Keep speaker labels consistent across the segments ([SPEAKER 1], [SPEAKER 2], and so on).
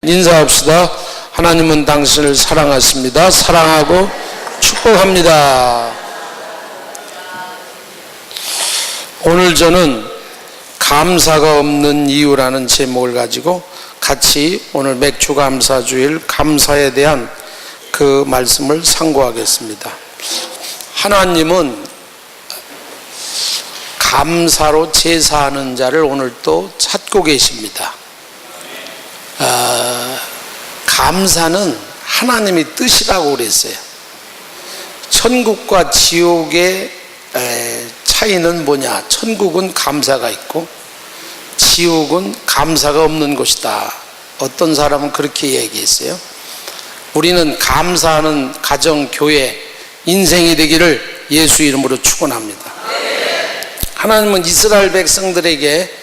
[SPEAKER 1] 인사합시다. 하나님은 당신을 사랑하십니다. 사랑하고 축복합니다. 오늘 저는 감사가 없는 이유라는 제목을 가지고 같이 오늘 맥주감사주일 감사에 대한 그 말씀을 상고하겠습니다. 하나님은 감사로 제사하는 자를 오늘 또 찾고 계십니다. 감사는 하나님의 뜻이라고 그랬어요. 천국과 지옥의 차이는 뭐냐? 천국은 감사가 있고 지옥은 감사가 없는 곳이다. 어떤 사람은 그렇게 얘기했어요. 우리는 감사하는 가정, 교회, 인생이 되기를 예수 이름으로 축원합니다. 하나님은 이스라엘 백성들에게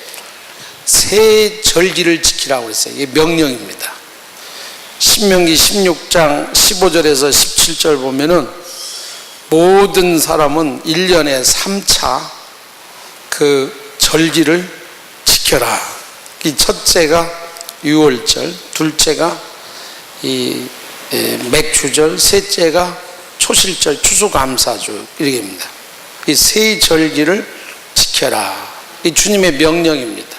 [SPEAKER 1] 세 절기를 지키라고 했어요. 이게 명령입니다. 신명기 16장 15절에서 17절 보면은 모든 사람은 1년에 3차 그 절기를 지켜라. 이 첫째가 유월절, 둘째가 이 맥주절, 셋째가 초실절, 추수감사주 이렇게입니다. 이 세 절기를 지켜라. 이 주님의 명령입니다.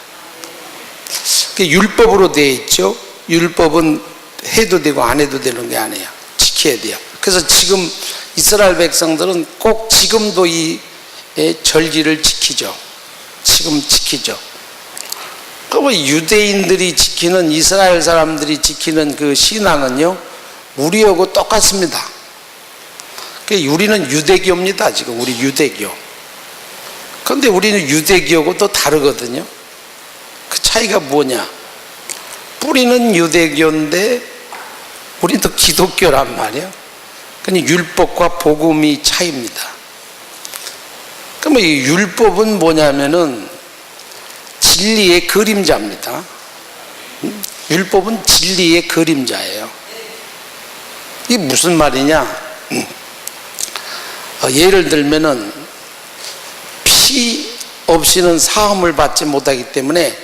[SPEAKER 1] 율법으로 되어 있죠. 율법은 해도 되고 안 해도 되는 게 아니에요. 지켜야 돼요. 그래서 지금 이스라엘 백성들은 꼭 지금도 이 절기를 지키죠. 지금 지키죠. 그럼 유대인들이 지키는, 이스라엘 사람들이 지키는 그 신앙은요, 우리하고 똑같습니다. 우리는 유대교입니다. 지금 우리 유대교. 그런데 우리는 유대교하고 또 다르거든요. 그 차이가 뭐냐? 뿌리는 유대교인데 우리는 또 기독교란 말이에요. 그러니까 율법과 복음이 차이입니다. 그럼 이 율법은 뭐냐면은 진리의 그림자입니다. 율법은 진리의 그림자예요. 이게 무슨 말이냐? 예를 들면은 피 없이는 사함을 받지 못하기 때문에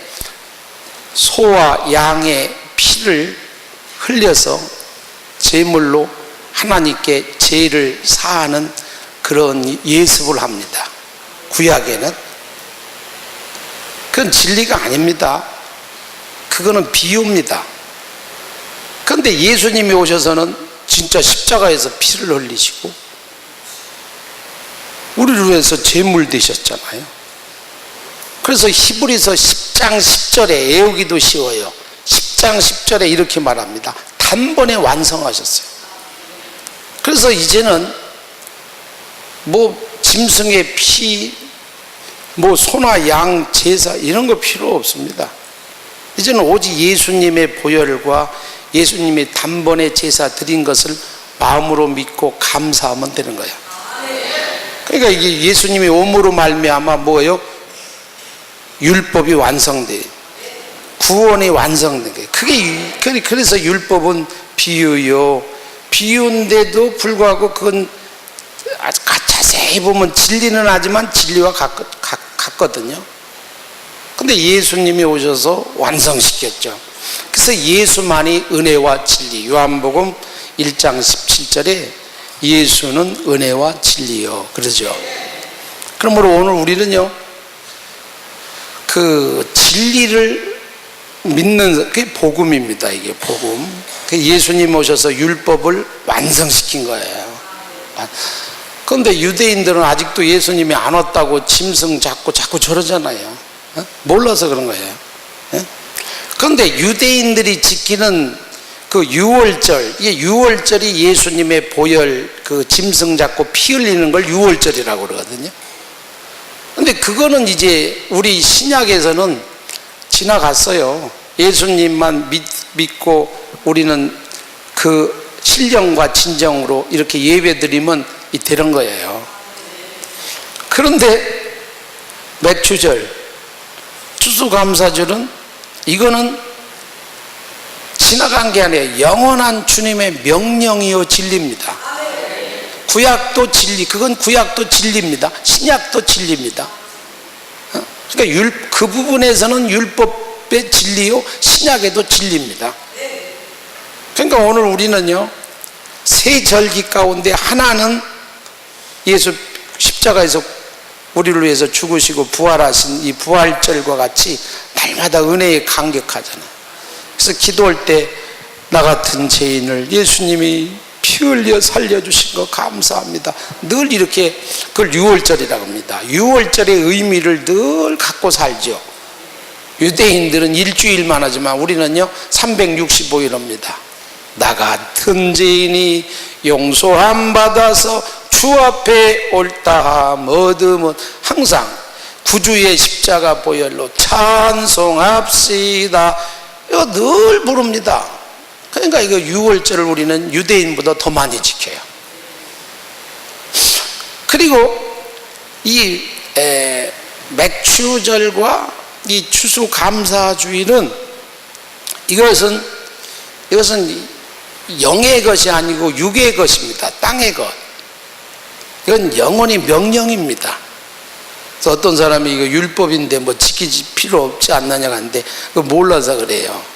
[SPEAKER 1] 소와 양의 피를 흘려서 제물로 하나님께 죄를 사하는 그런 예습을 합니다. 구약에는. 그건 진리가 아닙니다. 그거는 비유입니다. 그런데 예수님이 오셔서는 진짜 십자가에서 피를 흘리시고 우리를 위해서 제물 되셨잖아요. 그래서 히브리서 10장 10절에 애우기도 쉬워요. 10장 10절에 이렇게 말합니다. 단번에 완성하셨어요. 그래서 이제는 뭐 짐승의 피, 뭐 소나 양 제사 이런 거 필요 없습니다. 이제는 오직 예수님의 보혈과 예수님의 단번에 제사 드린 것을 마음으로 믿고 감사하면 되는 거예요. 그러니까 이게 예수님의 오므로 말미암아 뭐예요? 율법이 완성돼요. 구원이 완성된 거예요. 그게 그래서 율법은 비유요. 비유인데도 불구하고 그건 자세히 보면 진리는 하지만 진리와 같거든요. 근데 예수님이 오셔서 완성시켰죠. 그래서 예수만이 은혜와 진리. 요한복음 1장 17절에 예수는 은혜와 진리요. 그러죠. 그러므로 오늘 우리는요, 그 진리를 믿는 그게 복음입니다. 이게 복음. 예수님 오셔서 율법을 완성시킨 거예요. 그런데 유대인들은 아직도 예수님이 안 왔다고 짐승 자꾸 저러잖아요. 몰라서 그런 거예요. 그런데 유대인들이 지키는 그 유월절, 이게 유월절이 예수님의 보혈, 그 짐승 잡고 피 흘리는 걸 유월절이라고 그러거든요. 근데 그거는 이제 우리 신약에서는 지나갔어요. 예수님만 믿고 우리는 그 신령과 진정으로 이렇게 예배 드리면 되는 거예요. 그런데 맥주절, 추수감사절은 이거는 지나간 게 아니에요. 영원한 주님의 명령이요 진리입니다. 구약도 진리, 그건 구약도 진리입니다. 신약도 진리입니다. 그러니까 그 부분에서는 율법의 진리요 신약에도 진리입니다. 그러니까 오늘 우리는요, 세 절기 가운데 하나는 예수 십자가에서 우리를 위해서 죽으시고 부활하신 이 부활절과 같이 날마다 은혜에 감격하잖아요. 그래서 기도할 때 나 같은 죄인을 예수님이 피 흘려 살려주신 거 감사합니다. 늘 이렇게, 그걸 유월절이라고 합니다. 유월절의 의미를 늘 갖고 살죠. 유대인들은 일주일만 하지만 우리는요 365일 합니다. 나 같은 죄인이 용서함 받아서 주 앞에 옳다함 얻으면 항상 구주의 십자가 보혈로 찬송합시다. 이거 늘 부릅니다. 그러니까 이거 유월절을 우리는 유대인보다 더 많이 지켜요. 그리고 이 맥추절과 이 추수감사주일은 이것은 영의 것이 아니고 육의 것입니다. 땅의 것. 이건 영원히 명령입니다. 그래서 어떤 사람이 이거 율법인데 뭐 지키지 필요 없지 않느냐고 하는데 그거 몰라서 그래요.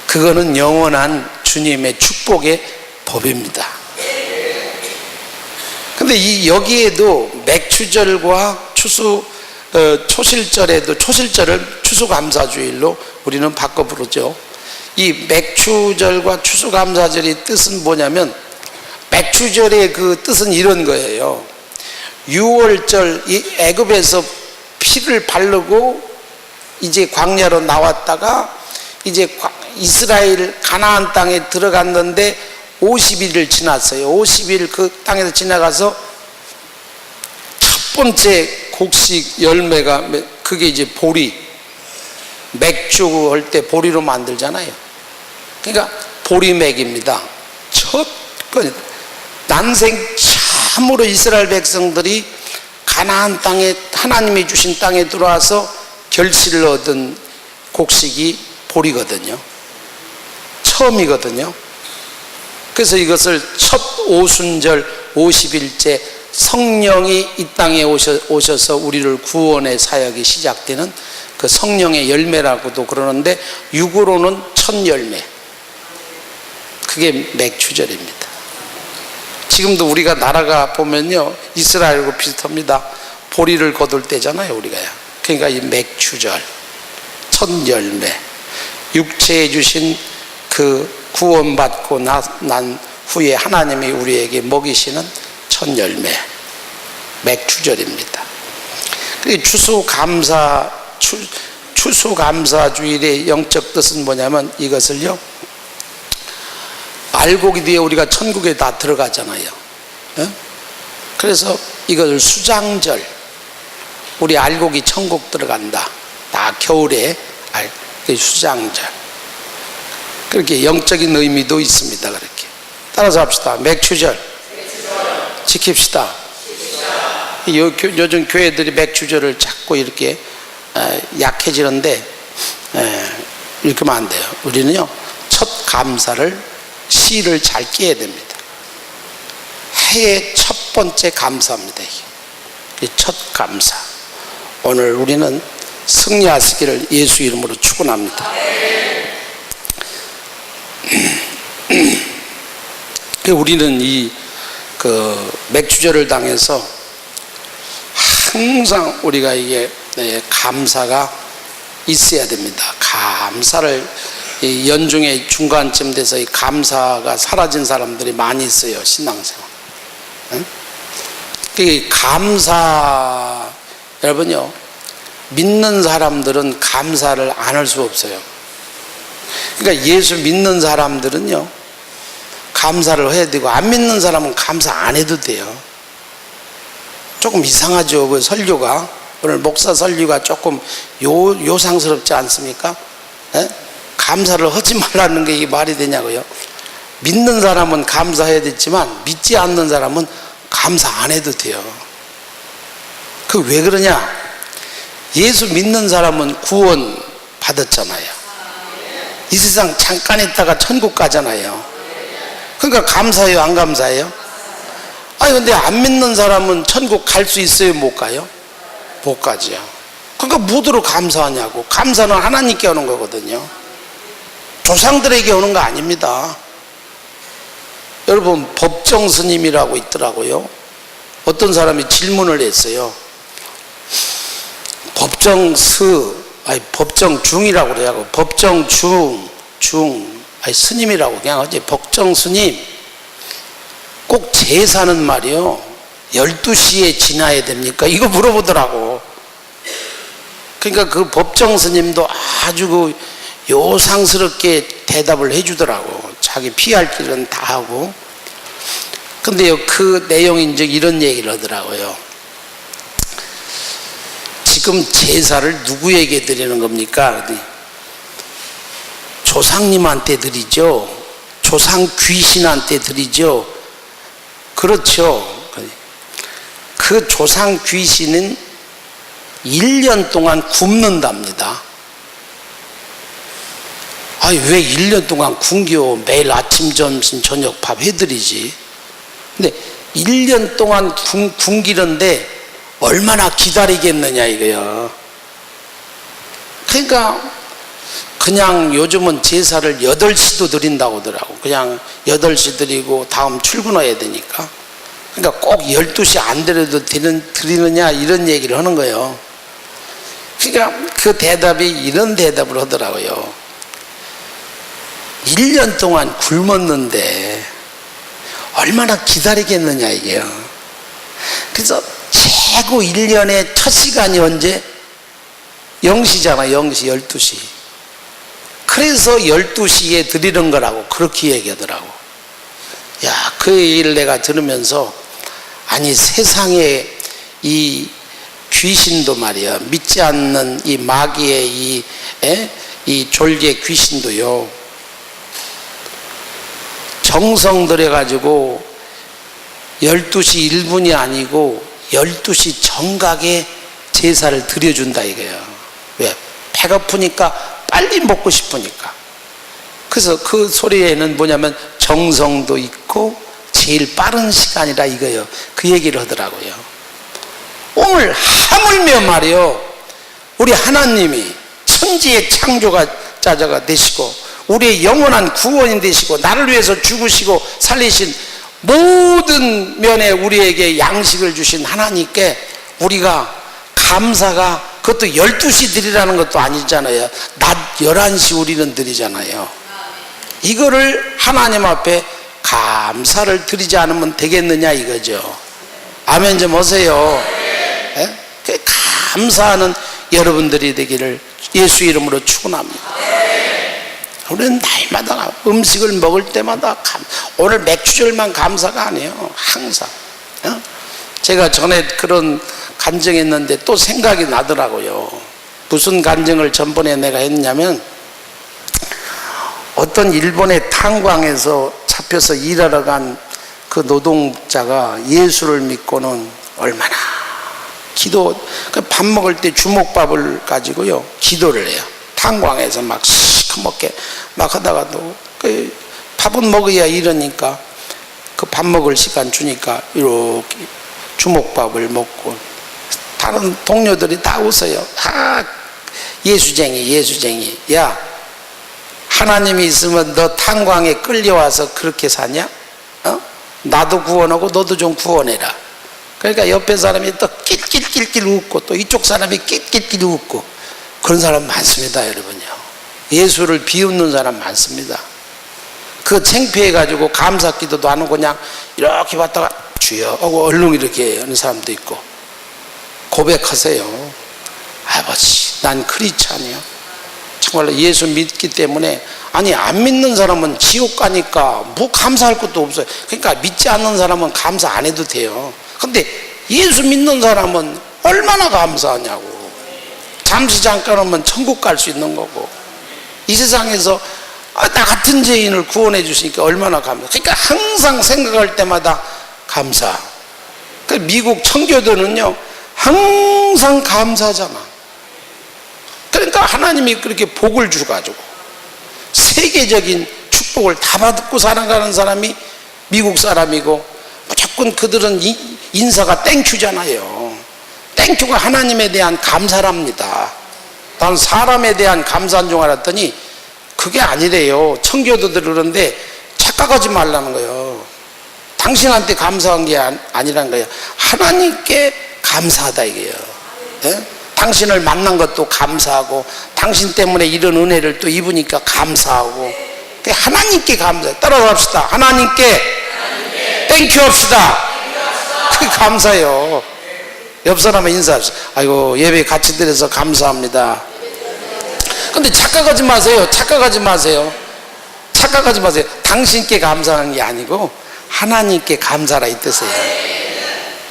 [SPEAKER 1] 그거는 영원한 주님의 축복의 법입니다. 근데 이 여기에도 맥추절과 초실절에도 초실절을 추수감사주일로 우리는 바꿔 부르죠. 이 맥추절과 추수감사절의 뜻은 뭐냐면, 맥추절의 그 뜻은 이런 거예요. 6월절 이 애굽에서 피를 바르고 이제 광야로 나왔다가 이제 이스라엘 가나안 땅에 들어갔는데 50일을 지났어요. 50일 그 땅에서 지나가서 첫 번째 곡식 열매가 그게 이제 보리, 맥주 할 때 보리로 만들잖아요. 그러니까 보리맥입니다. 첫 난생 참으로 이스라엘 백성들이 가나안 땅에 하나님이 주신 땅에 들어와서 결실을 얻은 곡식이 보리거든요. 처음이거든요. 그래서 이것을 첫 오순절 50일째 성령이 이 땅에 오셔서 우리를 구원의 사역이 시작되는 그 성령의 열매라고도 그러는데, 육으로는 첫 열매, 그게 맥추절입니다. 지금도 우리가 나라가 보면요 이스라엘하고 비슷합니다. 보리를 거둘 때잖아요 우리가요. 그러니까 이 맥추절, 첫 열매, 육체에 주신 그 구원받고 난 후에 하나님이 우리에게 먹이시는 첫 열매, 맥추절입니다. 추수감사주일의 영적 뜻은 뭐냐면, 이것을요 알곡이 뒤에 우리가 천국에 다 들어가잖아요. 그래서 이것을 수장절, 우리 알곡이 천국 들어간다, 다 겨울에 수장절, 그렇게 영적인 의미도 있습니다. 그렇게 따라서 합시다. 맥추절 지킵시다. 요즘 교회들이 맥추절을 자꾸 이렇게 약해지는데 이렇게 하면 안 돼요. 우리는요 첫 감사를, 씨를 잘 끼어야 됩니다. 해의 첫 번째 감사입니다. 이게 첫 감사. 오늘 우리는 승리하시기를 예수 이름으로 축원합니다. 우리는 이 맥추절을 당해서 항상 우리가 이게 감사가 있어야 됩니다. 감사를 연중의 중간쯤 돼서 이 감사가 사라진 사람들이 많이 있어요. 신앙생활. 감사, 여러분요 믿는 사람들은 감사를 안 할 수 없어요. 그러니까 예수 믿는 사람들은요 감사를 해야 되고, 안 믿는 사람은 감사 안 해도 돼요. 조금 이상하죠. 그 설교가, 오늘 목사 설교가 조금 요상스럽지 않습니까? 감사를 하지 말라는 게 이게 말이 되냐고요. 믿는 사람은 감사해야 되지만 믿지 않는 사람은 감사 안 해도 돼요. 그 왜 그러냐? 예수 믿는 사람은 구원 받았잖아요. 이 세상 잠깐 있다가 천국 가잖아요. 그러니까 감사해요, 안 감사해요? 아니 근데 안 믿는 사람은 천국 갈 수 있어요, 못 가요? 못 가죠. 그러니까 무엇으로 감사하냐고. 감사는 하나님께 하는 거거든요. 조상들에게 오는 거 아닙니다. 여러분, 법정 스님이라고 있더라고요. 어떤 사람이 질문을 했어요. 법정 중이라고 그래요. 법정 스님이라고 그냥 하지. 법정 스님, 꼭 제사는 말이요 12시에 지나야 됩니까? 이거 물어보더라고. 그러니까 그 법정 스님도 아주 그 요상스럽게 대답을 해주더라고. 자기 피할 길은 다 하고. 근데요, 그 내용이 이제 이런 얘기를 하더라고요. 지금 제사를 누구에게 드리는 겁니까? 조상님한테 드리죠. 조상 귀신한테 드리죠. 그렇죠. 그 조상 귀신은 1년 동안 굶는답니다. 아니, 왜 1년 동안 굶겨? 매일 아침, 점심, 저녁 밥 해드리지. 근데 1년 동안 굶기는데 얼마나 기다리겠느냐 이거요. 그러니까 그냥 요즘은 제사를 8시도 드린다고 하더라고. 그냥 8시 드리고 다음 출근해야 되니까. 그러니까 꼭 12시 안 드려도 드리느냐 이런 얘기를 하는 거예요. 그러니까 그 대답이 이런 대답을 하더라고요. 1년 동안 굶었는데 얼마나 기다리겠느냐 이게요. 그래서 최고 1년의 첫 시간이 언제? 0시잖아. 0시, 12시. 그래서 12시에 드리는 거라고 그렇게 얘기하더라고. 야, 그 얘기를 내가 들으면서, 아니, 세상에 이 귀신도 말이야, 믿지 않는 이 마귀의 이 졸개 귀신도요, 정성 들여가지고 12시 1분이 아니고 12시 정각에 제사를 드려준다 이거예요. 왜? 배고프니까 빨리 먹고 싶으니까. 그래서 그 소리에는 뭐냐면 정성도 있고 제일 빠른 시간이라 이거예요. 그 얘기를 하더라고요. 오늘 하물며 말이요, 우리 하나님이 천지의 창조자가 되시고 우리의 영원한 구원이 되시고 나를 위해서 죽으시고 살리신 모든 면에 우리에게 양식을 주신 하나님께 우리가 감사가, 그것도 12시 드리라는 것도 아니잖아요. 낮 11시 우리는 드리잖아요. 이거를 하나님 앞에 감사를 드리지 않으면 되겠느냐 이거죠. 아멘 좀 하세요. 네? 감사하는 여러분들이 되기를 예수 이름으로 축원합니다. 우리는 날마다 음식을 먹을 때마다 오늘 맥주절만 감사가 아니에요. 항상. 제가 전에 그런 간증했는데 또 생각이 나더라고요. 무슨 간증을 전번에 내가 했냐면, 어떤 일본의 탄광에서 잡혀서 일하러 간 그 노동자가 예수를 믿고는 얼마나 밥 먹을 때 주먹밥을 가지고요 기도를 해요. 탄광에서 막 시커멓게 막 하다가도 그 밥은 먹어야 이러니까 그 밥 먹을 시간 주니까 이렇게 주먹밥을 먹고 다른 동료들이 다 웃어요. 아, 예수쟁이. 야, 하나님이 있으면 너 탄광에 끌려와서 그렇게 사냐? 나도 구원하고 너도 좀 구원해라. 그러니까 옆에 사람이 또 낄낄낄낄 웃고 또 이쪽 사람이 낄낄낄 웃고 그런 사람 많습니다, 여러분요. 예수를 비웃는 사람 많습니다. 그 창피해가지고 감사 기도도 안 하고 그냥 이렇게 봤다가 주여 하고 얼른 이렇게 하는 사람도 있고. 고백하세요. 아버지, 난 크리스찬이요. 정말로 예수 믿기 때문에. 아니, 안 믿는 사람은 지옥 가니까 뭐 감사할 것도 없어요. 그러니까 믿지 않는 사람은 감사 안 해도 돼요. 근데 예수 믿는 사람은 얼마나 감사하냐고. 잠시 잠깐 오면 천국 갈 수 있는 거고, 이 세상에서 나 같은 죄인을 구원해 주시니까 얼마나 감사. 그러니까 항상 생각할 때마다 감사. 그 미국 청교도는요 항상 감사잖아. 그러니까 하나님이 그렇게 복을 주가지고 세계적인 축복을 다 받고 살아가는 사람이 미국 사람이고, 무조건 그들은 인사가 땡큐잖아요. 땡큐가 하나님에 대한 감사랍니다. 난 사람에 대한 감사인 줄 알았더니 그게 아니래요. 청교도들 그러는데 착각하지 말라는 거예요. 당신한테 감사한 게 아니란 거예요. 하나님께 감사하다 이게요. 예? 당신을 만난 것도 감사하고, 당신 때문에 이런 은혜를 또 입으니까 감사하고, 하나님께 감사해. 따라갑시다. 하나님께 땡큐 합시다. 그게 감사해요. 옆 사람에 인사합시다. 아이고, 예배 같이 드려서 감사합니다. 근데 착각하지 마세요. 착각하지 마세요. 착각하지 마세요. 당신께 감사하는 게 아니고 하나님께 감사라 이 뜻이에요.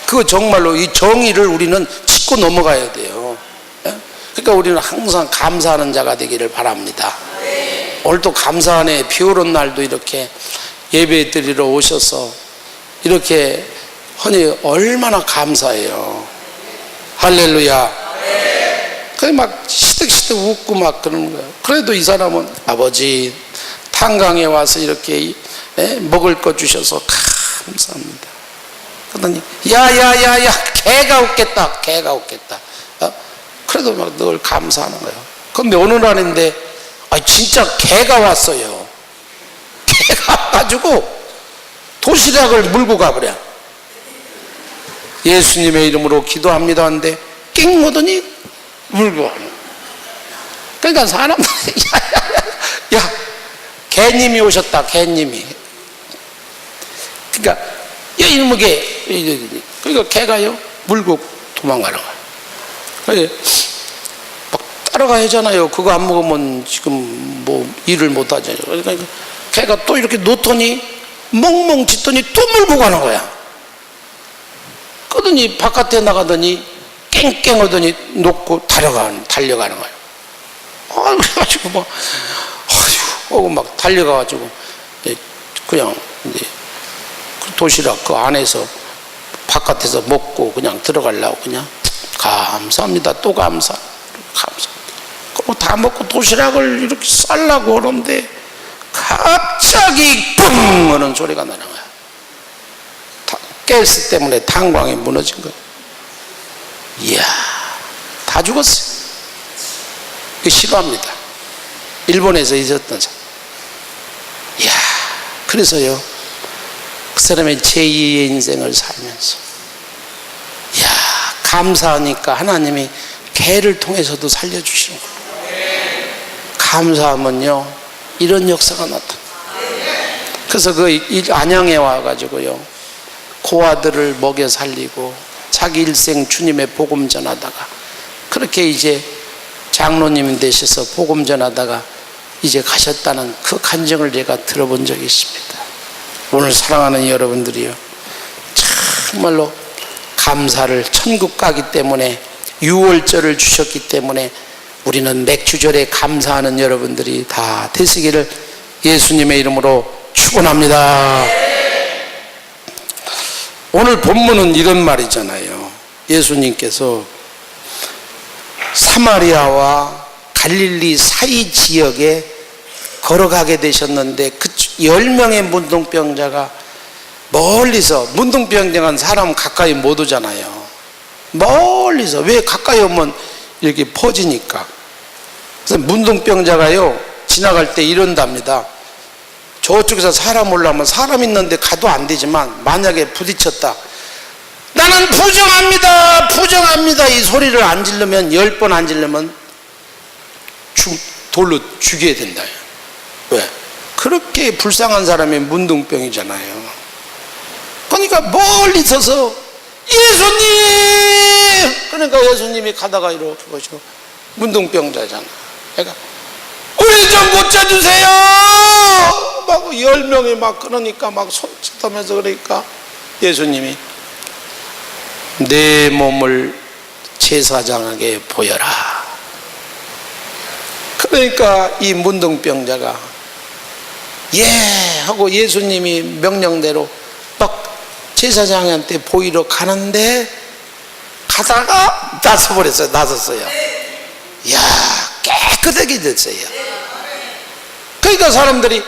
[SPEAKER 1] 그거 정말로 이 정의를 우리는 짚고 넘어가야 돼요. 그러니까 우리는 항상 감사하는 자가 되기를 바랍니다. 오늘도 감사하네. 비 오는 날도 이렇게 예배 드리러 오셔서 이렇게 하니 얼마나 감사해요. 할렐루야. 그래 막 시득시득 웃고 막 그러는 거예요. 그래도 이 사람은 아버지 탄강에 와서 이렇게 먹을 거 주셔서 감사합니다. 그러더니 야야야야 개가 웃겠다. 개가 웃겠다. 그래도 막 늘 감사하는 거예요. 그런데 어느 날인데 진짜 개가 왔어요. 개가 와가지고 도시락을 물고 가버려. 예수님의 이름으로 기도합니다 하는데 낑 오더니 물고 가는. 그러니까 사람들이 야 개님이 오셨다. 개님이. 그러니까 야 이놈의 개. 그러니까 개가요 물고 도망가는 거야. 막 따라가야 하잖아요. 그거 안 먹으면 지금 뭐 일을 못 하잖아요. 그러니까 개가 또 이렇게 놓더니 멍멍 짖더니 또 물고 가는 거야. 그러더니 바깥에 나가더니 깽깽 하더니 놓고 달려가는 거야. 그래가지고 막 달려가가지고 그냥 이제 도시락 그 안에서 바깥에서 먹고 그냥 들어가려고 그냥 감사합니다. 또 감사합니다. 그거 다 먹고 도시락을 이렇게 쌀라고 그러는데 갑자기 뿡 하는 소리가 나는 거야. 가스 때문에 탄광이 무너진 거야. 이야, 다 죽었어요. 이거 싫어합니다. 일본에서 있었던 사람. 이야, 그래서요 그 사람의 제2의 인생을 살면서 이야, 감사하니까 하나님이 개를 통해서도 살려주시는 거예요. 감사하면요 이런 역사가 나타나. 그래서 그 안양에 와가지고요 고아들을 먹여 살리고 자기 일생 주님의 복음 전하다가 그렇게 이제 장로님 되셔서 복음 전하다가 이제 가셨다는 그 간증을 제가 들어본 적이 있습니다. 오늘 사랑하는 여러분들이요, 정말로 감사를 천국 가기 때문에 유월절을 주셨기 때문에 우리는 맥주절에 감사하는 여러분들이 다 되시기를 예수님의 이름으로 축원합니다. 오늘 본문은 이런 말이잖아요. 예수님께서 사마리아와 갈릴리 사이 지역에 걸어가게 되셨는데 그 10명의 문둥병자가 멀리서, 문둥병자는 사람 가까이 못 오잖아요. 멀리서. 왜 가까이 오면 이렇게 퍼지니까. 그래서 문둥병자가요 지나갈 때 이런답니다. 저쪽에서 사람 올라오면 사람 있는데 가도 안 되지만 만약에 부딪혔다, 나는 부정합니다, 부정합니다, 이 소리를 안 지르면 10번 안 지르면 돌로 죽여야 된다. 왜? 그렇게 불쌍한 사람이 문둥병이잖아요. 그러니까 멀리 서서 예수님, 그러니까 예수님이 가다가 이렇게 보시고 문둥병자잖아. 그러니까 우리 좀 고쳐주세요 막 10명이 막 그러니까 막 손짓하면서 그러니까 예수님이 내 몸을 제사장에게 보여라. 그러니까 이 문둥병자가 예 하고 예수님이 명령대로 막 제사장한테 보이러 가는데 가다가 나섰어요. 이야, 깨끗하게 됐어요. 그러니까 사람들이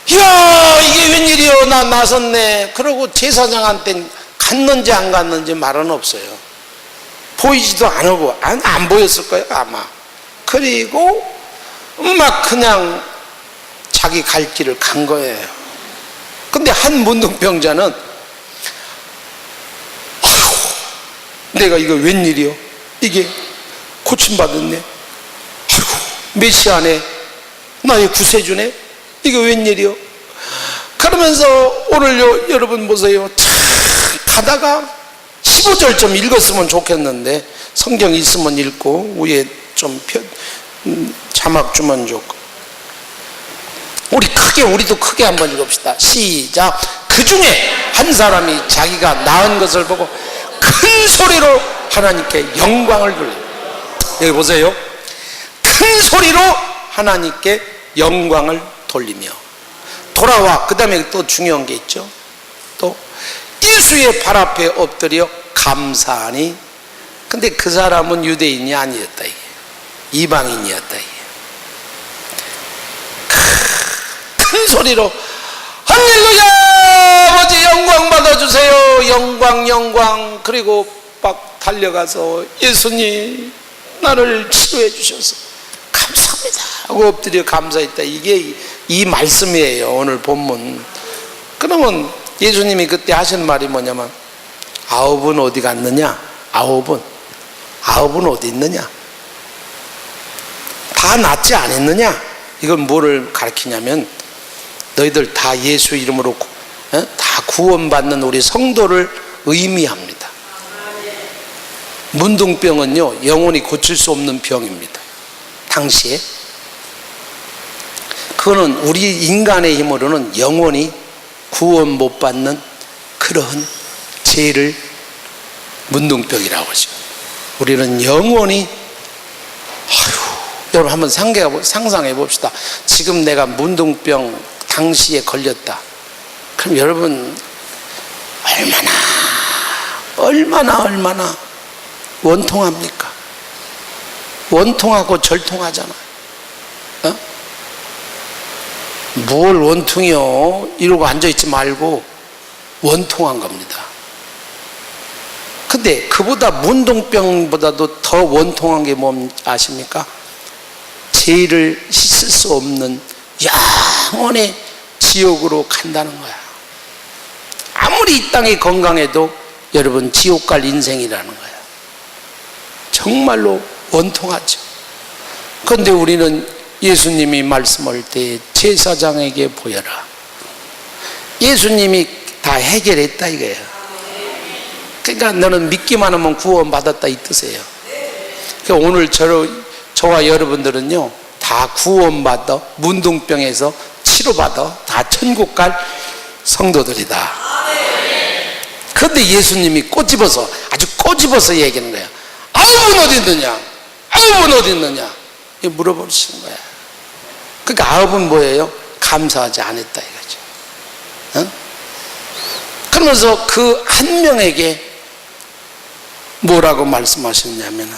[SPEAKER 1] 이야, 이게 웬일이요, 나 나섰네. 그러고 제사장한테 갔는지 안 갔는지 말은 없어요. 보이지도 않고 안 보였을 거예요 아마. 그리고 막 그냥 자기 갈 길을 간 거예요. 근데 한 문둥병자는 아휴, 내가 이거 웬일이요? 이게 고침받았네. 아휴, 메시 안에 나의 구세주네. 이거 웬일이요? 그러면서 오늘요, 여러분 보세요. 참 가다가 15절 좀 읽었으면 좋겠는데, 성경 있으면 읽고 위에 좀 자막 주면 좋고. 우리도 크게 한번 읽읍시다. 시작. 그 중에 한 사람이 자기가 낳은 것을 보고 큰 소리로 하나님께 영광을 돌려. 여기 보세요. 큰 소리로 하나님께 영광을 돌리며 돌아와. 그 다음에 또 중요한 게 있죠. 또 예수의 발 앞에 엎드려 감사하니. 근데 그 사람은 유대인이 아니었다, 이게 이방인이었다. 이게 큰 소리로 할렐루야, 아버지 영광 받아주세요, 영광 영광. 그리고 막 달려가서 예수님 나를 치료해 주셔서 감사합니다 하고 엎드려 감사했다. 이게 이 말씀이에요, 오늘 본문. 그러면 예수님이 그때 하신 말이 뭐냐면, 아홉은 어디 갔느냐? 아홉은 어디 있느냐? 다 낫지 않았느냐? 이건 뭐를 가르치냐면, 너희들 다 예수 이름으로 다 구원받는 우리 성도를 의미합니다. 문둥병은요, 영원히 고칠 수 없는 병입니다. 당시에 그거는 우리 인간의 힘으로는 영원히 구원 못 받는 그러한 죄를 문둥병이라고 하죠. 우리는 영원히, 여러분 한번 상상해 봅시다. 지금 내가 문둥병 당시에 걸렸다. 그럼 여러분 얼마나 원통합니까? 원통하고 절통하잖아. 뭘 원통이요? 이러고 앉아있지 말고 원통한 겁니다. 근데 그보다 문둥병보다도 더 원통한 게 뭔지 아십니까? 죄를 씻을 수 없는 영원의 지옥으로 간다는 거야. 아무리 이 땅이 건강해도 여러분 지옥 갈 인생이라는 거야. 정말로 원통하죠. 그런데 우리는 예수님이 말씀할 때 제사장에게 보여라. 예수님이 다 해결했다 이거예요. 그러니까 너는 믿기만 하면 구원받았다 이 뜻이에요. 그러니까 오늘 저와 여러분들은요, 다 구원받아 문둥병에서 치료받아 다 천국 갈 성도들이다. 그런데 예수님이 아주 꼬집어서 얘기하는 거야. 아홉은 어디 있느냐? 아홉은 어디 있느냐? 물어보시는 거야. 그러니까 아홉은 뭐예요? 감사하지 않았다 이거죠. 그러면서 그 한 명에게 뭐라고 말씀하셨냐면은,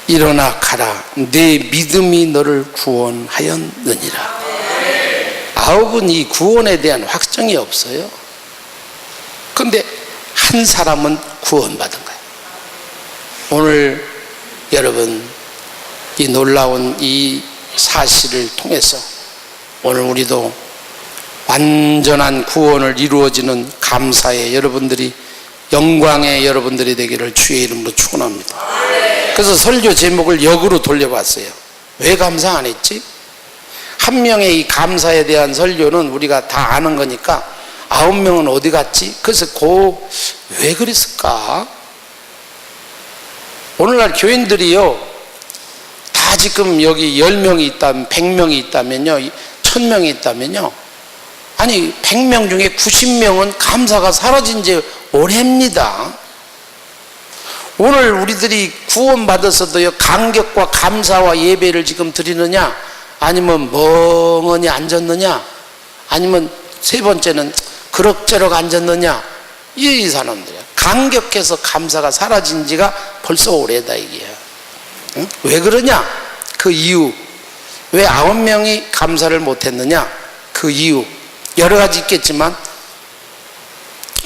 [SPEAKER 1] 일어나 가라, 내 믿음이 너를 구원하였느니라. 아홉은 이 구원에 대한 확정이 없어요. 그런데 한 사람은 구원받은 거예요. 오늘 여러분 이 놀라운 이 사실을 통해서 오늘 우리도 완전한 구원을 이루어지는 감사의 여러분들이, 영광의 여러분들이 되기를 주의 이름으로 축원합니다. 그래서 설교 제목을 역으로 돌려봤어요. 왜 감사 안 했지? 한 명의 이 감사에 대한 설교는 우리가 다 아는 거니까 9명은 어디 갔지? 그래서 왜 그랬을까? 오늘날 교인들이요, 다 지금 여기 10명이 있다면, 100명이 있다면요, 1000명이 있다면요, 아니 100명 중에 90명은 감사가 사라진 지 오래입니다. 오늘 우리들이 구원받아서도요, 감격과 감사와 예배를 지금 드리느냐, 아니면 멍하니 앉았느냐, 아니면 세 번째는 그럭저럭 앉았느냐, 이 사람들이야. 감격해서 감사가 사라진 지가 벌써 오래다 이게야. 응? 왜 그러냐? 그 이유. 왜 9명이 감사를 못했느냐? 그 이유 여러 가지 있겠지만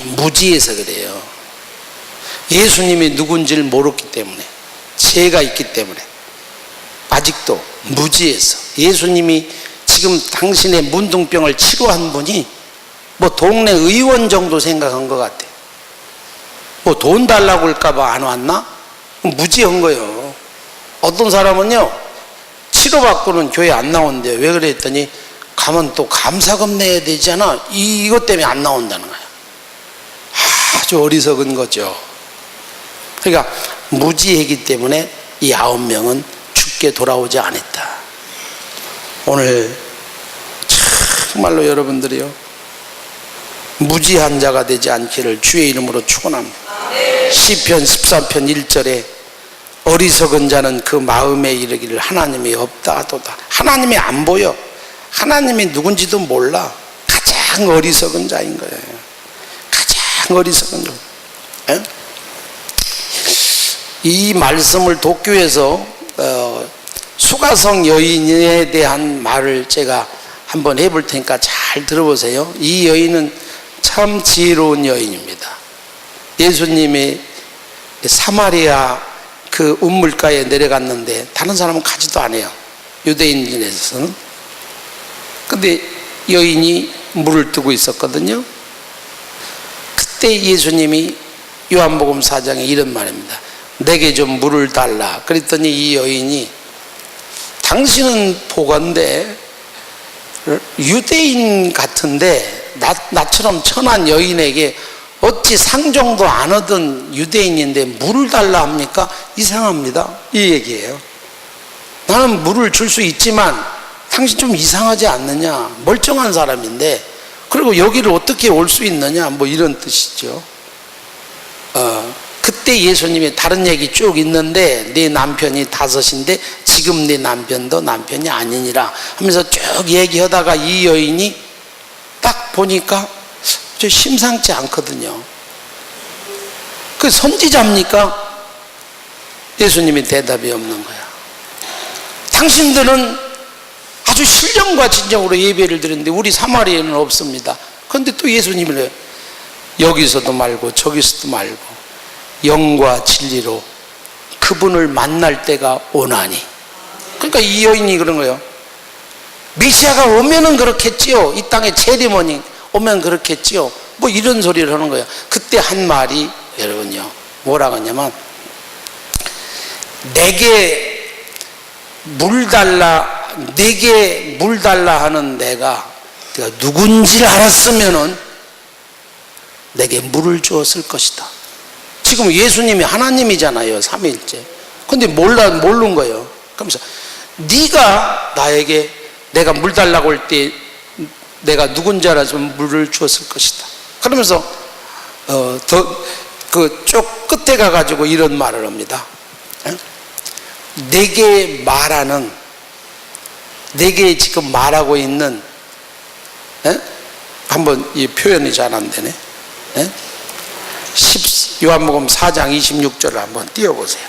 [SPEAKER 1] 무지해서 그래요. 예수님이 누군지를 모르기 때문에, 죄가 있기 때문에, 아직도 무지해서. 예수님이 지금 당신의 문둥병을 치료한 분이 뭐 동네 의원 정도 생각한 것 같아. 뭐 돈 달라고 할까봐 안 왔나? 무지한 거예요. 어떤 사람은요, 치료받고는 교회 안 나온대요. 왜 그랬더니 가면 또 감사금 내야 되잖아. 이것 때문에 안 나온다는 거야. 아주 어리석은 거죠. 그러니까 무지했기 때문에 이 9명은 죽게 돌아오지 않았다. 오늘 정말로 여러분들이요, 무지한 자가 되지 않기를 주의 이름으로 축원합니다. 시편 13편 1절에 어리석은 자는 그 마음에 이르기를 하나님이 없다 하도다. 하나님이 안 보여. 하나님이 누군지도 몰라. 가장 어리석은 자인 거예요. 가장 어리석은 자. 에? 이 말씀을 도쿄에서 수가성 여인에 대한 말을 제가 한번 해볼 테니까 잘 들어보세요. 이 여인은 참 지혜로운 여인입니다. 예수님이 사마리아 그 우물가에 내려갔는데 다른 사람은 가지도 않아요. 유대인들에서는. 근데 여인이 물을 뜨고 있었거든요. 그때 예수님이 요한복음 4장에 이런 말입니다. 내게 좀 물을 달라. 그랬더니 이 여인이 당신은 보건대 유대인 같은데 나처럼 천한 여인에게 어찌 상종도 안 얻은 유대인인데 물을 달라 합니까? 이상합니다. 이 얘기예요. 나는 물을 줄 수 있지만 당신 좀 이상하지 않느냐? 멀쩡한 사람인데 그리고 여기를 어떻게 올 수 있느냐? 뭐 이런 뜻이죠. 그때 예수님이 다른 얘기 쭉 있는데 네 남편이 5인데 지금 네 남편도 남편이 아니니라 하면서 쭉 얘기하다가 이 여인이 딱 보니까 저 심상치 않거든요. 그 선지자입니까? 예수님이 대답이 없는 거야. 당신들은 아주 신령과 진정으로 예배를 드리는데 우리 사마리아는 없습니다. 그런데 또 예수님을 여기서도 말고 저기서도 말고 영과 진리로 그분을 만날 때가 오나니. 그러니까 이 여인이 그런 거예요. 메시아가 오면은 그렇겠지요. 이 땅에 재림원이 오면 그렇겠지요. 뭐 이런 소리를 하는 거예요. 그때 한 말이 여러분요, 뭐라고 하냐면 내게 물 달라 하는 내가 누군지를 알았으면은 내게 물을 주었을 것이다. 지금 예수님이 하나님이잖아요. 삼위일체. 근데 모르는 거예요. 그러면서 네가 나에게 내가 물 달라고 할 때 내가 누군지 알았으면 물을 주었을 것이다. 그러면서 쭉 끝에 가가지고 이런 말을 합니다. 내게 지금 말하고 있는, 한번 이 표현이 잘 안 되네. 요한복음 4장 26절을 한번 띄워보세요.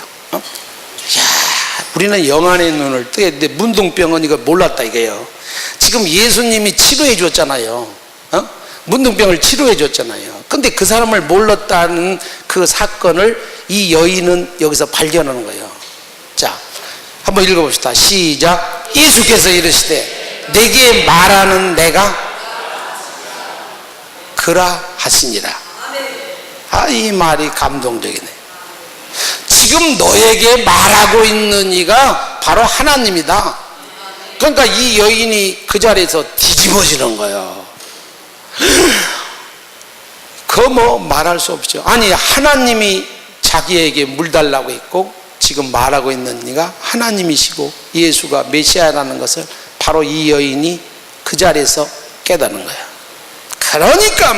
[SPEAKER 1] 우리는 영안의 눈을 뜨게 했는데 문둥병은 이거 몰랐다 이거예요. 지금 예수님이 치료해 줬잖아요. 문둥병을 치료해 줬잖아요. 근데 그 사람을 몰랐다는 그 사건을 이 여인은 여기서 발견하는 거예요. 자, 한번 읽어봅시다. 시작. 예수께서 이르시되 내게 말하는 내가 그라 하시니라. 이 말이 감동적이네. 지금 너에게 말하고 있는 이가 바로 하나님이다. 그러니까 이 여인이 그 자리에서 뒤집어지는 거예요. 뭐 말할 수 없죠. 아니, 하나님이 자기에게 물 달라고 했고 지금 말하고 있는 이가 하나님이시고 예수가 메시아라는 것을 바로 이 여인이 그 자리에서 깨닫는 거야. 그러니까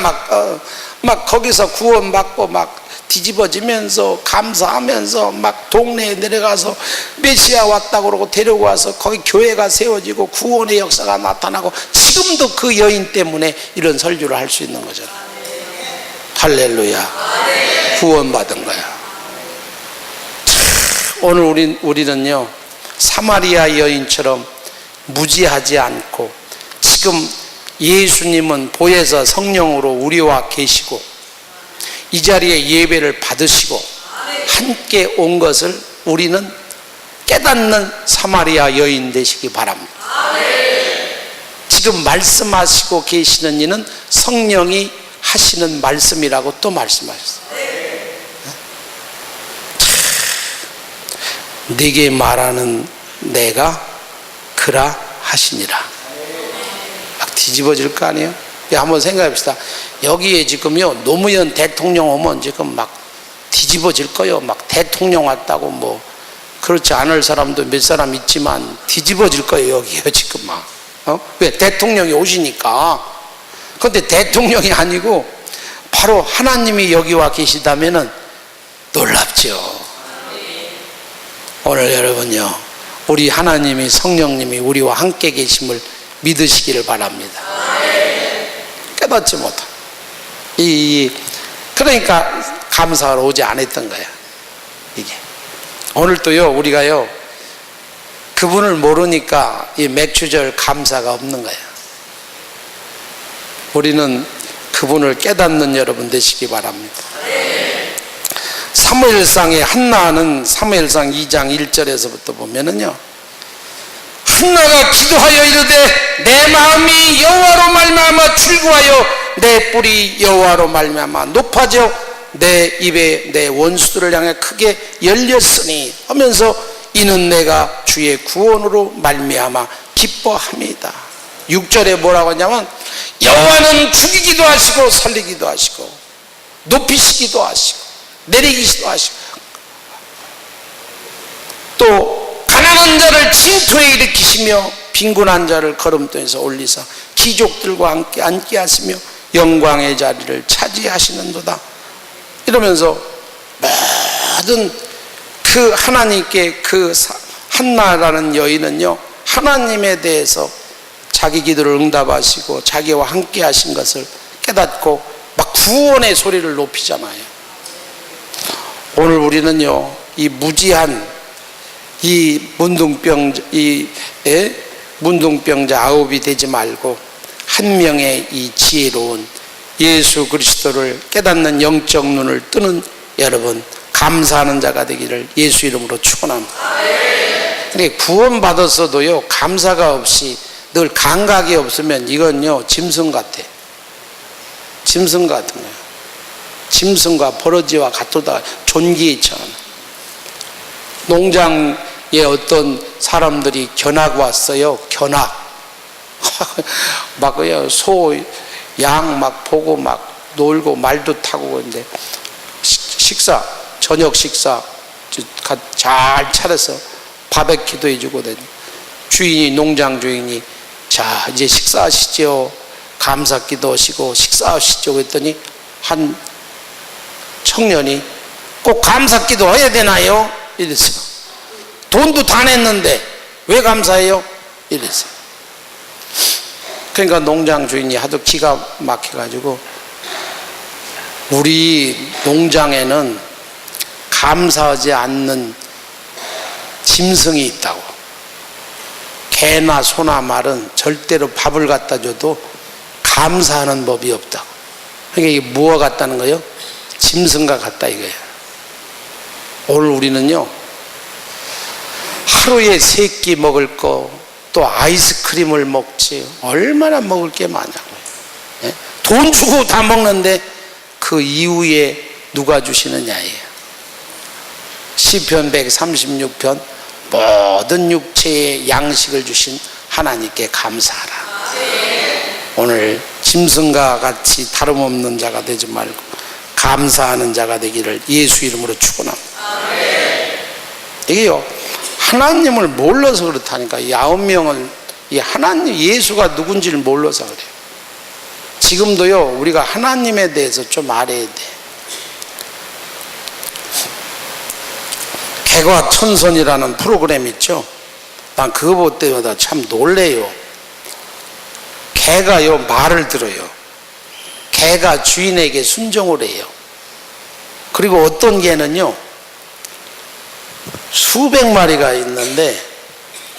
[SPEAKER 1] 막 거기서 구원받고 막 뒤집어지면서 감사하면서 막 동네에 내려가서 메시아 왔다고 그러고 데리고 와서 거기 교회가 세워지고 구원의 역사가 나타나고 지금도 그 여인 때문에 이런 설교를 할 수 있는 거죠. 할렐루야. 구원받은 거야. 오늘 우리는요 사마리아 여인처럼 무지하지 않고 지금 예수님은 보혜사 성령으로 우리와 계시고 이 자리에 예배를 받으시고 함께 온 것을 우리는 깨닫는 사마리아 여인 되시기 바랍니다. 지금 말씀하시고 계시는 이는 성령이 하시는 말씀이라고 또 말씀하셨어요. 네게 말하는 내가 그라 하시니라. 막 뒤집어질 거 아니에요? 한번 생각해 봅시다. 여기에 지금요, 노무현 대통령 오면 지금 막 뒤집어질 거예요. 막 대통령 왔다고 뭐 그렇지 않을 사람도 몇 사람 있지만 뒤집어질 거예요. 여기요 지금 막. 왜? 대통령이 오시니까. 그런데 대통령이 아니고 바로 하나님이 여기 와 계시다면은 놀랍죠. 오늘 여러분요, 우리 하나님이, 성령님이 우리와 함께 계심을 믿으시기를 바랍니다. 깨닫지 못하. 그러니까 감사하러 오지 않았던 거야. 이게 오늘 또요, 우리가요 그분을 모르니까 이 맥주절 감사가 없는 거야. 우리는 그분을 깨닫는 여러분 되시기 바랍니다. 사무엘상의 한나는 사무엘상 2장 1절에서부터 보면은요, 한나가 기도하여 이르되 내 마음이 여호와로 말미암아 즐거워하여 내 뿔이 여호와로 말미암아 높아져 내 입에 내 원수들을 향해 크게 열렸으니 하면서 이는 내가 주의 구원으로 말미암아 기뻐합니다. 6절에 뭐라고 하냐면 여호와는 죽이기도 하시고 살리기도 하시고 높이시기도 하시고 내리기도 하시고 또 가난한 자를 진토에 일으키시며 빈곤한 자를 걸음돌에서 올리사 귀족들과 함께 앉게 하시며 영광의 자리를 차지하시는도다. 이러면서 모든 그 하나님께 그 한나라는 여인은요, 하나님에 대해서 자기 기도를 응답하시고 자기와 함께 하신 것을 깨닫고 막 구원의 소리를 높이잖아요. 오늘 우리는요, 이 무지한 이 문둥병자 아홉이 되지 말고 한 명의 이 지혜로운 예수 그리스도를 깨닫는 영적 눈을 뜨는 여러분, 감사하는 자가 되기를 예수 이름으로 축원합니다. 근데 구원받았어도요, 감사가 없이 늘 감각이 없으면 이건요 짐승 같아. 짐승 같은 거예요. 짐승과 버러지와 같도다. 존귀에 처한. 농장에 어떤 사람들이 견학 왔어요. 견학. 막 소, 양 막 보고 막 놀고 말도 타고 그런데 식사, 저녁 식사 잘 차려서 바베큐도 해주고 주인이, 농장 주인이 자 이제 식사하시죠. 감사기도 하시고 식사하시죠. 그랬더니 한 청년이 꼭 감사기도 해야 되나요? 이랬어요. 돈도 다 냈는데 왜 감사해요? 이랬어요. 그러니까 농장 주인이 하도 기가 막혀가지고 우리 농장에는 감사하지 않는 짐승이 있다고. 개나 소나 말은 절대로 밥을 갖다 줘도 감사하는 법이 없다고. 그러니까 이게 무엇 같다는 거예요? 짐승과 같다 이거예요. 오늘 우리는요, 하루에 3끼 먹을 거, 또 아이스크림을 먹지 얼마나 먹을 게 많냐고요. 예? 돈 주고 다 먹는데 그 이후에 누가 주시느냐예요. 시편 136편 모든 육체의 양식을 주신 하나님께 감사하라. 오늘 짐승과 같이 다름없는 자가 되지 말고 감사하는 자가 되기를 예수 이름으로 축원합니다. 이게요, 하나님을 몰라서 그렇다니까. 이 9명은 이 하나님, 예수가 누군지를 몰라서 그래요. 지금도요, 우리가 하나님에 대해서 좀 알아야 돼. 개과천선이라는 프로그램 있죠. 난 그거 볼 때마다 참 놀래요. 개가요 말을 들어요. 개가 주인에게 순종을 해요. 그리고 어떤 개는요 수백 마리가 있는데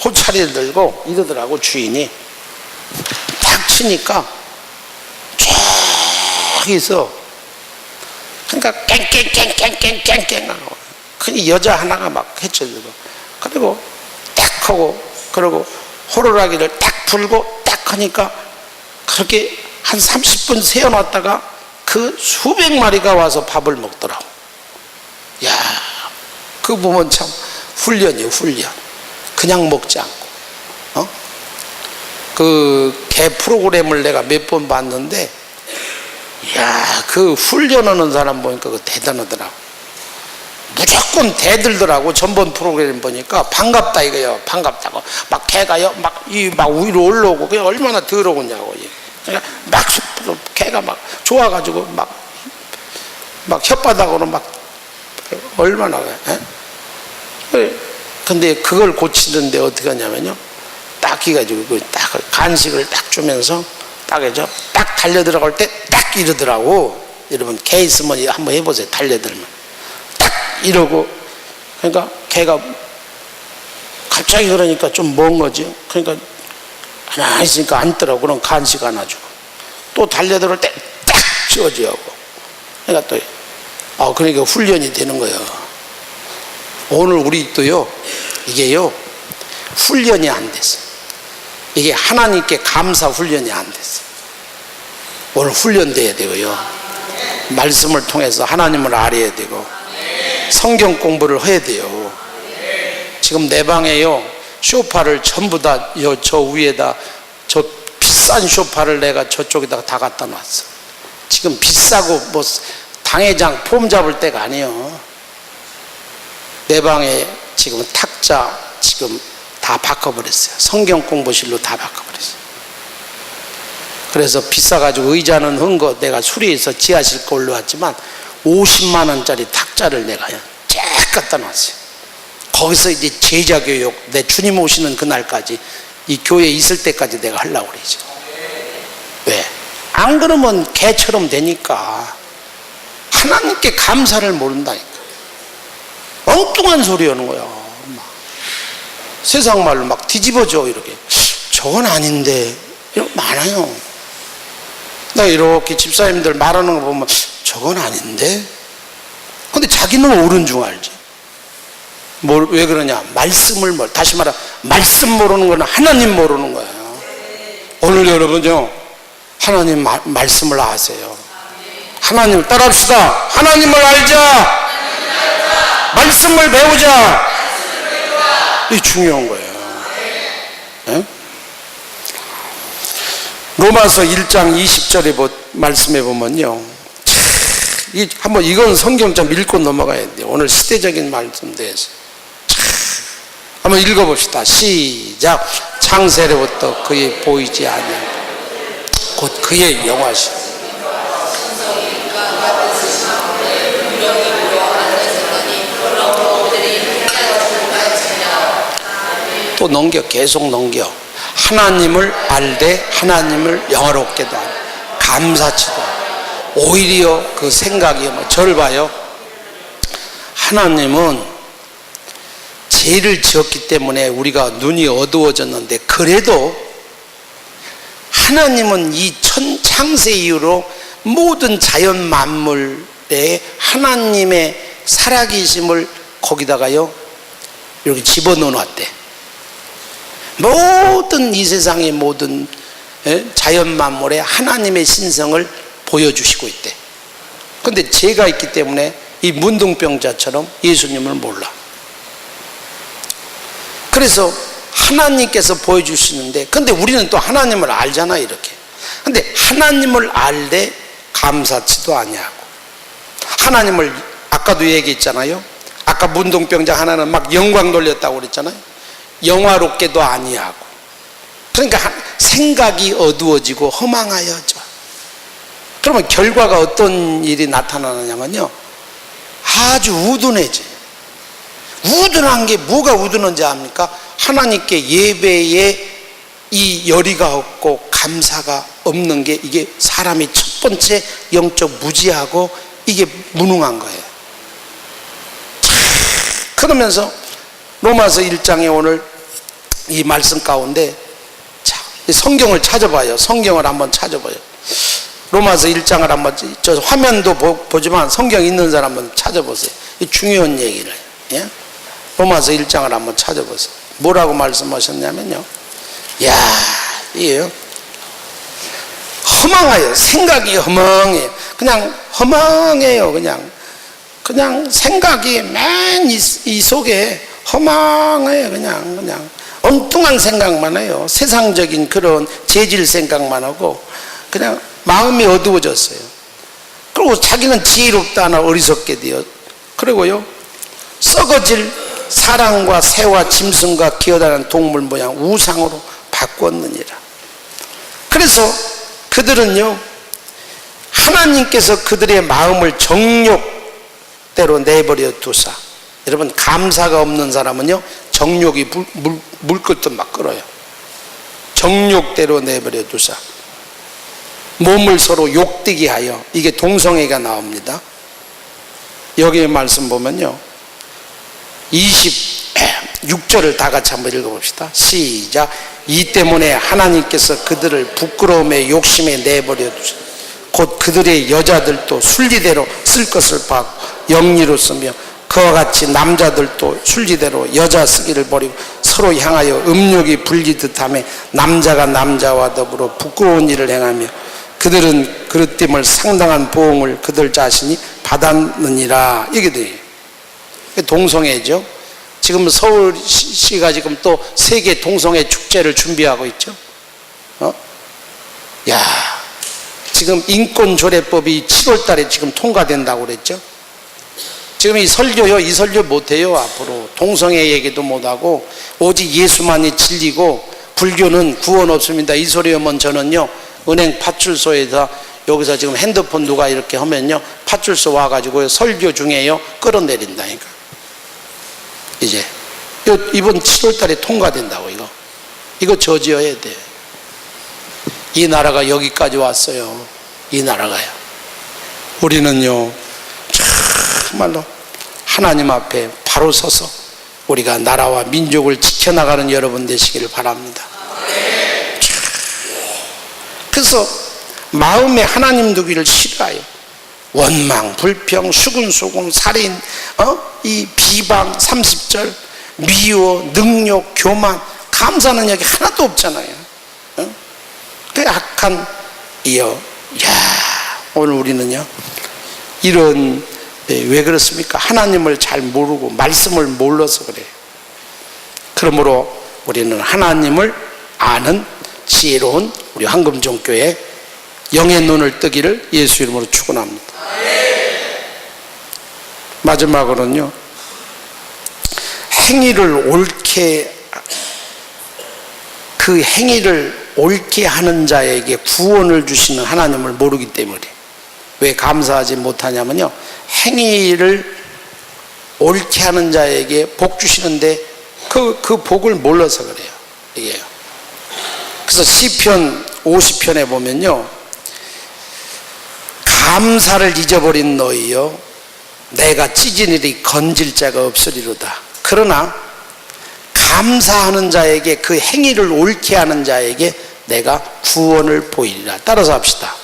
[SPEAKER 1] 호차리를 들고 이러더라고. 주인이 탁 치니까 저기서 그러니까 깽깽깽깽깽깽깽 하고 그 여자 하나가 막 헤쳐지고 그리고 딱 하고 그러고 호루라기를 딱 불고 딱 하니까 그렇게 한 30분 세워놨다가 그 수백 마리가 와서 밥을 먹더라고. 야, 그 보면 참 훈련이에요, 훈련. 그냥 먹지 않고. 그 개 프로그램을 내가 몇 번 봤는데, 야, 그 훈련하는 사람 보니까 그 대단하더라고. 무조건 대들더라고. 전번 프로그램 보니까 반갑다 이거요, 반갑다고. 막 개가요, 막 위로 올라오고, 그게 얼마나 더러우냐고. 그러니까 막 개가 막 좋아가지고 막 혓바닥으로 막 얼마나 그래. 근데 그걸 고치는데 어떻게 하냐면요, 딱 해가지고 딱 간식을 딱 주면서 딱 해줘, 딱 달려 들어갈 때 딱 이러더라고. 여러분 개 있으면 한번 해보세요. 달려들면 딱 이러고, 그러니까 개가 갑자기 그러니까 좀 먼 거지. 그러니까 하나 있으니까 앉더라고. 그럼 간식 하나 주고, 또 달려 들어올 때 딱 지어주고. 그러니까 또 그러니까 훈련이 되는 거예요. 오늘 우리 또요, 이게요 훈련이 안 됐어. 이게 하나님께 감사 훈련이 안 됐어. 오늘 훈련돼야 되고요, 말씀을 통해서 하나님을 알아야 되고, 성경 공부를 해야 돼요. 지금 내 방에요, 소파를 전부 다 저 위에다, 저 비싼 소파를 내가 저쪽에다가 다 갖다 놨어. 지금 비싸고 뭐 당회장 폼 잡을 때가 아니에요. 내 방에 지금 탁자 지금 다 바꿔버렸어요. 성경 공부실로 다 바꿔버렸어요. 그래서 비싸가지고 의자는 한 거 내가 수리해서 지하실 거 올라왔지만 50만 원짜리 탁자를 내가 쫙 갖다 놨어요. 거기서 이제 제자교육, 내 주님 오시는 그날까지, 이 교회에 있을 때까지 내가 하려고 그러죠. 왜? 안 그러면 개처럼 되니까. 하나님께 감사를 모른다니까. 엉뚱한 소리 하는 거야. 막. 세상 말로 막 뒤집어져, 이렇게. 저건 아닌데. 이런 거 많아요. 나 이렇게 집사님들 말하는 거 보면 저건 아닌데? 근데 자기는 옳은 줄 알지. 왜 그러냐? 말씀을 다시 말하면 말씀 모르는 거는 하나님 모르는 거예요. 오늘 여러분요, 하나님 말씀을 아세요. 하나님을 따라합시다. 하나님을 알자. 말씀을 배우자. 이게 중요한 거예요. 네? 로마서 1장 20절에 말씀해 보면요, 한번 이건 성경 좀 읽고 넘어가야 돼요. 오늘 시대적인 말씀 대해서 한번 읽어봅시다. 시작. 창세로부터 그의 보이지 아니하고 곧 그의 영화시. 또 넘겨, 계속 넘겨. 하나님을 알되 하나님을 영화롭게도 하고 감사치도 하고. 오히려 그 생각이 저를 봐요. 하나님은 죄를 지었기 때문에 우리가 눈이 어두워졌는데, 그래도 하나님은 이 창세 이후로 모든 자연 만물에 하나님의 살아계심을 거기다가요 이렇게 집어넣어 놨대. 모든 이 세상의 모든 자연 만물에 하나님의 신성을 보여주시고 있대. 그런데 죄가 있기 때문에 이 문둥병자처럼 예수님을 몰라. 그래서 하나님께서 보여주시는데, 근데 우리는 또 하나님을 알잖아, 이렇게. 근데 하나님을 알되 감사치도 아니하고, 하나님을 아까도 얘기했잖아요. 아까 문둥병자 하나는 막 영광 돌렸다고 그랬잖아요. 영화롭게도 아니하고. 그러니까 생각이 어두워지고 허망하여져. 그러면 결과가 어떤 일이 나타나느냐면요, 아주 우둔해져. 우둔한 게 뭐가 우둔한지 압니까? 하나님께 예배에 이 열의가 없고 감사가 없는 게, 이게 사람이 첫 번째 영적 무지하고 이게 무능한 거예요. 그러면서 로마서 1장에 오늘 이 말씀 가운데 성경을 찾아봐요. 성경을 한번 찾아봐요. 로마서 1장을 한번, 저 화면도 보지만 성경 있는 사람 한번 찾아보세요. 이 중요한 얘기를. 예? 로마서 1장을 한번 찾아보세요. 뭐라고 말씀하셨냐면요, 야, 이게요, 허망해요. 생각이 허망해요. 그냥 허망해요. 그냥 생각이 맨 이 속에 허망해요. 그냥 엉뚱한 생각만 해요. 세상적인 그런 재질 생각만 하고 그냥 마음이 어두워졌어요. 그리고 자기는 지혜롭다 하나 어리석게 되어, 그리고요 썩어질 사람과 새와 짐승과 기어다니는 동물 모양 우상으로 바꾸었느니라. 그래서 그들은요 하나님께서 그들의 마음을 정욕대로 내버려 두사, 여러분 감사가 없는 사람은요 정욕이 물끝도 막 끓어요. 정욕대로 내버려 두사 몸을 서로 욕되게 하여, 이게 동성애가 나옵니다. 여기에 말씀 보면요 26절을 다 같이 한번 읽어봅시다. 시작. 이 때문에 하나님께서 그들을 부끄러움의 욕심에 내버려 두사 곧 그들의 여자들도 순리대로 쓸 것을 받고 영리로 쓰며 그와 같이 남자들도 순리대로 여자 쓰기를 버리고 서로 향하여 음욕이 불리듯 하며 남자가 남자와 더불어 부끄러운 일을 행하며 그들은 그릇됨을 상당한 보응을 그들 자신이 받았느니라. 이게 돼요. 동성애죠. 지금 서울시가 지금 또 세계 동성애 축제를 준비하고 있죠. 지금 인권조례법이 7월 달에 지금 통과된다고 그랬죠. 지금 이 설교 못해요. 앞으로 동성애 얘기도 못하고 오직 예수만이 진리고 불교는 구원 없습니다 이 소리하면 저는요 은행 파출소에서 여기서 지금 핸드폰 누가 이렇게 하면요 파출소 와가지고 설교 중에요 끌어내린다니까. 이제 이번 7월 달에 통과된다고. 이거 저지어야 돼. 이 나라가 여기까지 왔어요. 이 나라가요. 우리는요 정말로 하나님 앞에 바로 서서 우리가 나라와 민족을 지켜나가는 여러분 되시기를 바랍니다. 그래서 마음에 하나님 두기를 싫어해요. 원망, 불평, 수군수군, 살인, 이 비방, 30절, 미워, 능욕, 교만, 감사는 여기 하나도 없잖아요. 그 악한 오늘 우리는요 이런, 왜 그렇습니까? 하나님을 잘 모르고 말씀을 몰라서 그래요. 그러므로 우리는 하나님을 아는 지혜로운 우리 황금종교회 영의 눈을 뜨기를 예수 이름으로 축원합니다. 마지막으로는요 그 행위를 옳게 하는 자에게 구원을 주시는 하나님을 모르기 때문에. 왜 감사하지 못하냐면요 행위를 옳게 하는 자에게 복 주시는데 그 복을 몰라서 그래요. 이게요. 그래서 시편 50편에 보면요 감사를 잊어버린 너희여 내가 찢은 일이 건질 자가 없으리로다. 그러나 감사하는 자에게, 그 행위를 옳게 하는 자에게 내가 구원을 보이리라. 따라서 합시다.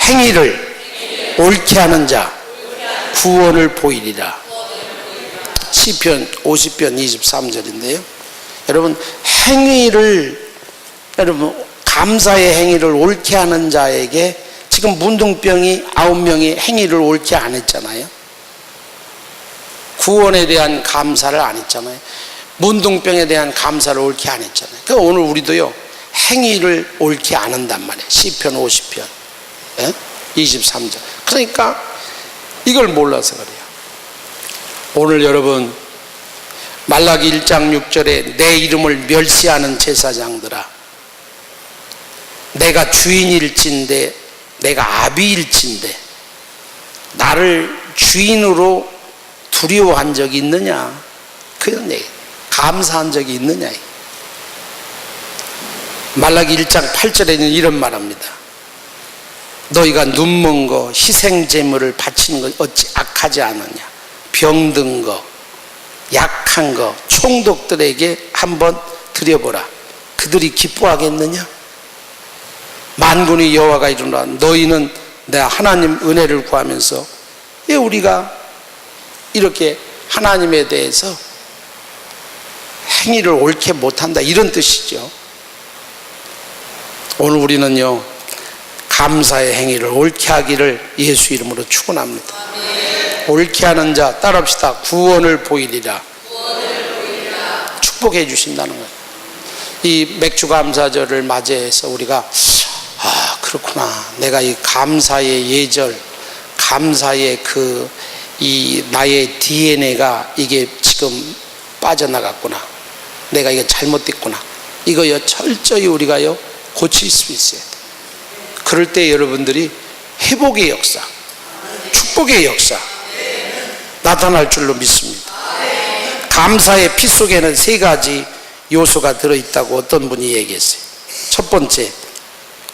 [SPEAKER 1] 행위를 옳게 하는 자 구원을 보이리라. 시편 50편 23절인데요 여러분 감사의 행위를 옳게 하는 자에게, 지금 문둥병이 9명이 행위를 옳게 안 했잖아요. 구원에 대한 감사를 안 했잖아요. 문둥병에 대한 감사를 옳게 안 했잖아요. 그러니까 오늘 우리도요 행위를 옳게 안 한단 말이에요. 시편 50편 23절. 그러니까 이걸 몰라서 그래요. 오늘 여러분 말라기 1장 6절에 내 이름을 멸시하는 제사장들아 내가 주인일진데 내가 아비일진데 나를 주인으로 두려워한 적이 있느냐, 그런 얘기. 감사한 적이 있느냐. 말라기 1장 8절에는 이런 말합니다. 너희가 눈먼 거 희생제물을 바치는 것 어찌 악하지 않느냐. 병든 거 약한 거 총독들에게 한번 드려보라. 그들이 기뻐하겠느냐. 만군의 여호와가 이르노라 너희는 내 하나님 은혜를 구하면서 왜 우리가 이렇게 하나님에 대해서 행위를 옳게 못한다, 이런 뜻이죠. 오늘 우리는요 감사의 행위를 옳게 하기를 예수 이름으로 축원합니다. 옳게 하는 자 따라합시다. 구원을 보이리라. 축복해 주신다는 거예요. 이 맥주 감사절을 맞이해서 우리가 그렇구나, 내가 이 감사의 예절, 감사의 이 나의 DNA가 이게 지금 빠져나갔구나, 내가 이거 잘못됐구나, 이거요 철저히 우리가요 고칠 수 있어야 돼. 그럴 때 여러분들이 회복의 역사, 축복의 역사 나타날 줄로 믿습니다. 감사의 피 속에는 세 가지 요소가 들어있다고 어떤 분이 얘기했어요. 첫 번째,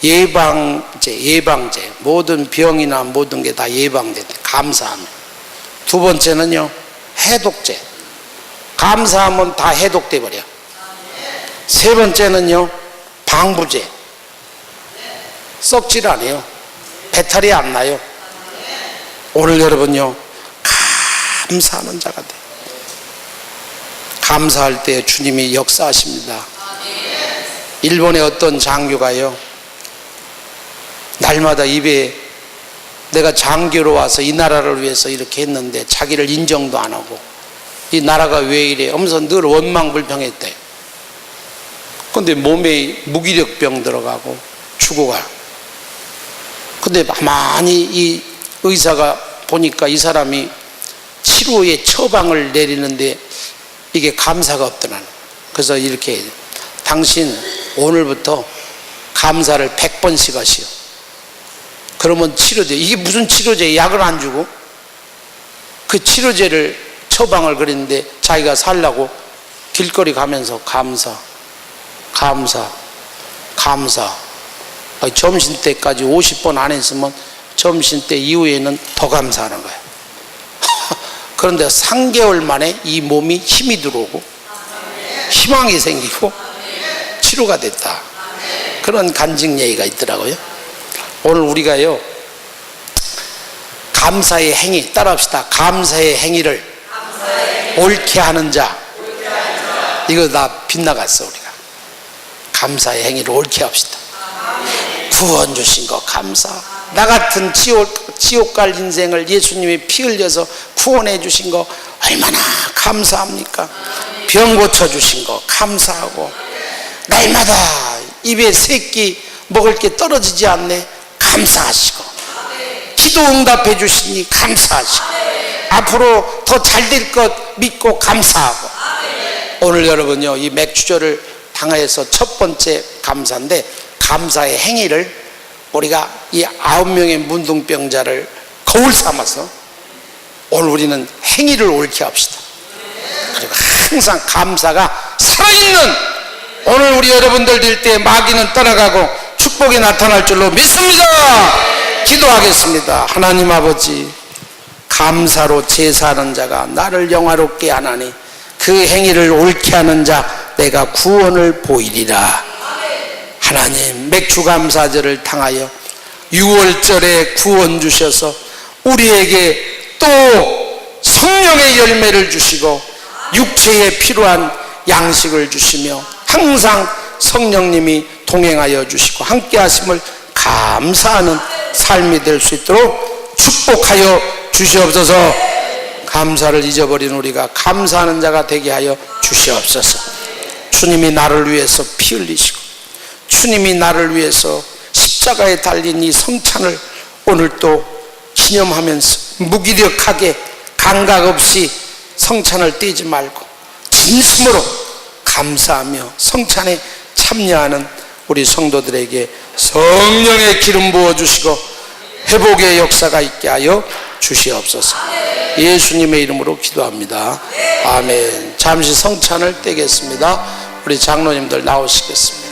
[SPEAKER 1] 예방제. 모든 병이나 모든 게 다 예방돼. 감사하면. 두 번째는요, 해독제. 감사하면 다 해독돼 버려. 세 번째는요, 방부제. 썩질 않아요. 배탈이 안 나요. 오늘 여러분요, 감사하는 자가 돼. 감사할 때 주님이 역사하십니다. 일본의 어떤 장교가요, 날마다 입에 내가 장교로 와서 이 나라를 위해서 이렇게 했는데 자기를 인정도 안 하고 이 나라가 왜 이래 하면서 늘 원망불평했대. 근데 몸에 무기력병 들어가고 죽어가. 근데 가만히 이 의사가 보니까 이 사람이 치료의 처방을 내리는데 이게 감사가 없더라. 그래서 이렇게, 당신 오늘부터 감사를 100번씩 하시오. 그러면 치료제, 이게 무슨 치료제, 약을 안 주고 그 치료제를 처방을 그랬는데 자기가 살라고 길거리 가면서 감사. 점심때까지 50번 안 했으면 점심때 이후에는 더 감사하는 거야. 그런데 3개월 만에 이 몸이 힘이 들어오고 희망이 생기고 치료가 됐다. 그런 간증 얘기가 있더라고요. 오늘 우리가요, 감사의 행위 따라합시다. 감사의 행위를 옳게 하는 자. 이거 다 빗나갔어. 우리가 감사의 행위를 옳게 합시다. 구원 주신 거 감사. 나 같은 지옥 갈 인생을 예수님이 피 흘려서 구원해 주신 거 얼마나 감사합니까? 병 고쳐 주신 거 감사하고, 날마다 입에 새끼 먹을 게 떨어지지 않네 감사하시고, 기도 응답해 주시니 감사하시고, 앞으로 더 잘 될 것 믿고 감사하고. 오늘 여러분요, 이 맥주절을 당하여서 첫 번째 감사인데, 감사의 행위를 우리가 이 9명의 문둥병자를 거울 삼아서 오늘 우리는 행위를 옳게 합시다. 그리고 항상 감사가 살아있는 오늘 우리 여러분들 될 때 마귀는 떠나가고 축복이 나타날 줄로 믿습니다. 기도하겠습니다. 하나님 아버지, 감사로 제사하는 자가 나를 영화롭게 하나니 그 행위를 옳게 하는 자 내가 구원을 보이리라. 하나님, 맥주감사절을 당하여 6월절에 구원 주셔서 우리에게 또 성령의 열매를 주시고 육체에 필요한 양식을 주시며 항상 성령님이 동행하여 주시고 함께 하심을 감사하는 삶이 될 수 있도록 축복하여 주시옵소서. 감사를 잊어버린 우리가 감사하는 자가 되게 하여 주시옵소서. 주님이 나를 위해서 피 흘리시고 주님이 나를 위해서 십자가에 달린 이 성찬을 오늘 또 기념하면서 무기력하게 감각 없이 성찬을 떼지 말고 진심으로 감사하며 성찬에 참여하는 우리 성도들에게 성령의 기름 부어주시고 회복의 역사가 있게 하여 주시옵소서. 예수님의 이름으로 기도합니다. 아멘. 잠시 성찬을 떼겠습니다. 우리 장로님들 나오시겠습니다.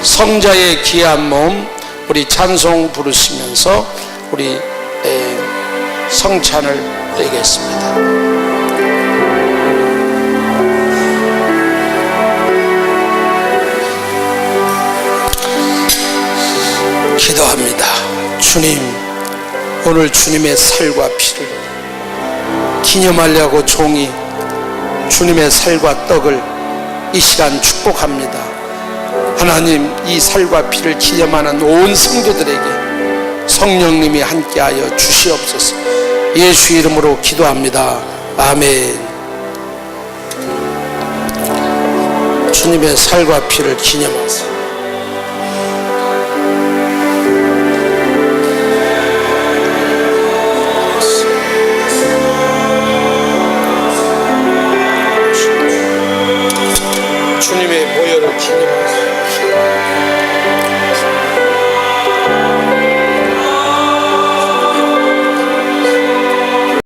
[SPEAKER 1] 성자의 귀한 몸 우리 찬송 부르시면서 우리 성찬을 떼겠습니다. 기도합니다. 주님, 오늘 주님의 살과 피를 기념하려고 종이 주님의 살과 떡을 이 시간 축복합니다. 하나님, 이 살과 피를 기념하는 온 성도들에게 성령님이 함께하여 주시옵소서. 예수 이름으로 기도합니다. 아멘. 주님의 살과 피를 기념하세요. 주님의 보혈을 기념하세요.